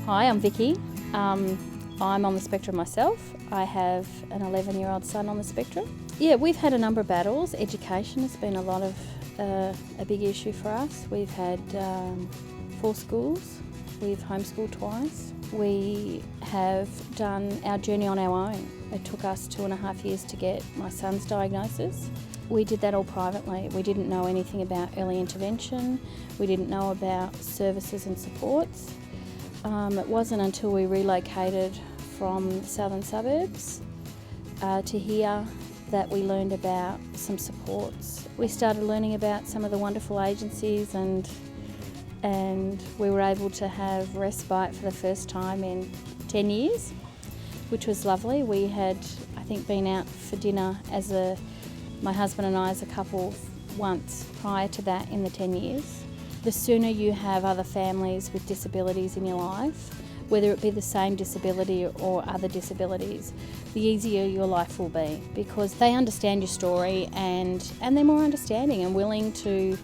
Hi, I'm Vicky. I'm on the spectrum myself. I have an 11-year-old son on the spectrum. Yeah, we've had a number of battles. Education has been a big issue for us. We've had 4 schools. We've homeschooled twice. We have done our journey on our own. It took us 2.5 years to get my son's diagnosis. We did that all privately. We didn't know anything about early intervention. We didn't know about services and supports. It wasn't until we relocated from southern suburbs to here that we learned about some supports. We started learning about some of the wonderful agencies and we were able to have respite for the first time in 10 years, which was lovely. We had, I think, been out for dinner my husband and I as a couple once prior to that in the 10 years. The sooner you have other families with disabilities in your life, whether it be the same disability or other disabilities, the easier your life will be, because they understand your story and they're more understanding and willing to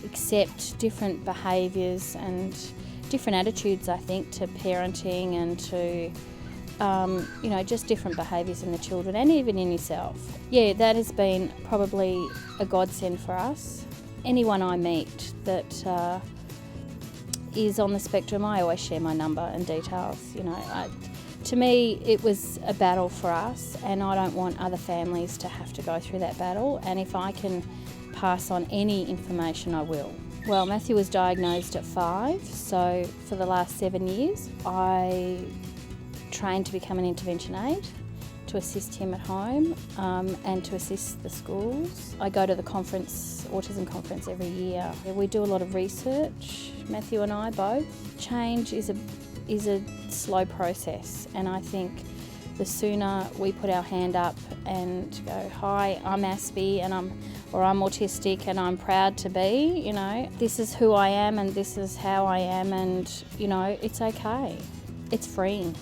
accept different behaviours and different attitudes, I think, to parenting and to just different behaviours in the children and even in yourself. Yeah, that has been probably a godsend for us. Anyone I meet that is on the spectrum, I always share my number and details. To me, it was a battle for us, and I don't want other families to have to go through that battle. And if I can pass on any information, I will. Well, Matthew was diagnosed at 5, so for the last 7 years, I trained to become an intervention aide, to assist him at home and to assist the schools. I go to the autism conference every year. We do a lot of research, Matthew and I both. Change is a slow process, and I think the sooner we put our hand up and go, hi, I'm Aspie and I'm autistic and I'm proud to be, this is who I am and this is how I am, and it's okay. It's freeing.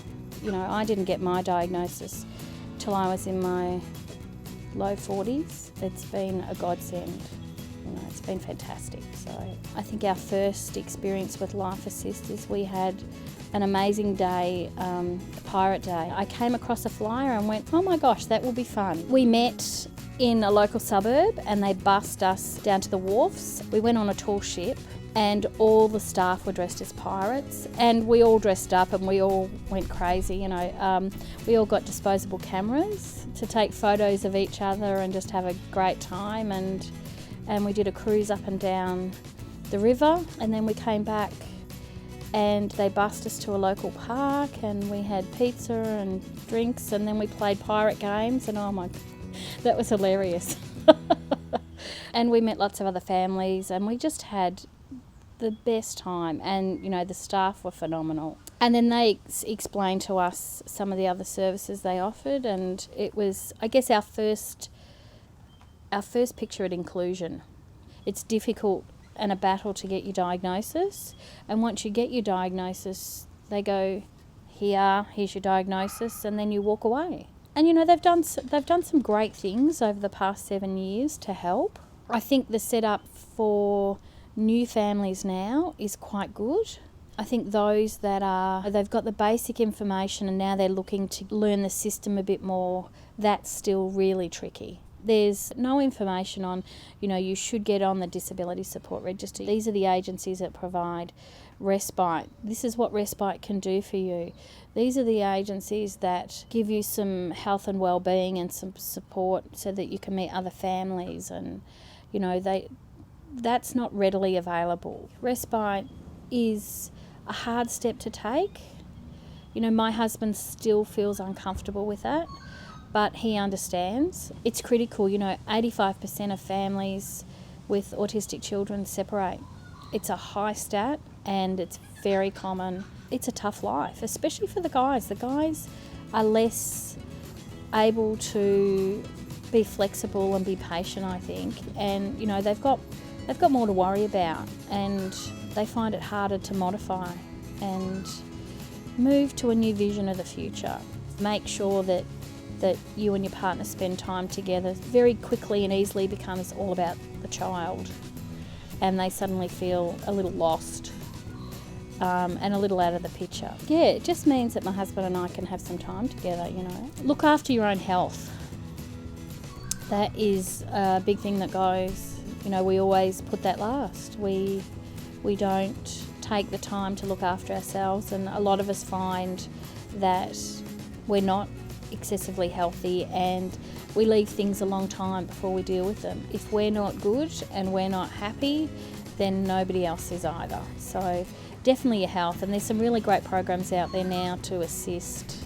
I didn't get my diagnosis till I was in my low 40s. It's been a godsend. It's been fantastic. So I think our first experience with Life Assist is we had an amazing day, Pirate Day. I came across a flyer and went, oh my gosh, that will be fun. We met in a local suburb and they bussed us down to the wharfs. We went on a tall ship and all the staff were dressed as pirates, and we all dressed up and we all went crazy. We all got disposable cameras to take photos of each other and just have a great time, and we did a cruise up and down the river, and then we came back and they bussed us to a local park and we had pizza and drinks, and then we played pirate games, and oh my, that was hilarious. And we met lots of other families and we just had the best time, and the staff were phenomenal. And then they explained to us some of the other services they offered, and it was, I guess, our first picture at inclusion. It's difficult and a battle to get your diagnosis, and once you get your diagnosis, they go, here's your diagnosis, and then you walk away. And they've done some great things over the past 7 years to help. I think the setup for new families now is quite good. I think those they've got the basic information and now they're looking to learn the system a bit more, that's still really tricky. There's no information on, you should get on the Disability Support Register. These are the agencies that provide respite. This is what respite can do for you. These are the agencies that give you some health and well-being and some support so that you can meet other families, and that's not readily available. Respite is a hard step to take. My husband still feels uncomfortable with that, but he understands. It's critical. 85% of families with autistic children separate. It's a high stat and it's very common. It's a tough life, especially for the guys. The guys are less able to be flexible and be patient, I think, and they've got more to worry about, and they find it harder to modify and move to a new vision of the future. Make sure that you and your partner spend time together. Very quickly and easily becomes all about the child, and they suddenly feel a little lost. and a little out of the picture. Yeah, it just means that my husband and I can have some time together, you know. Look after your own health. That is a big thing that goes, you know, we always put that last. We don't take the time to look after ourselves, and a lot of us find that we're not excessively healthy and we leave things a long time before we deal with them. If we're not good and we're not happy, then nobody else is either. So definitely your health, and there's some really great programs out there now to assist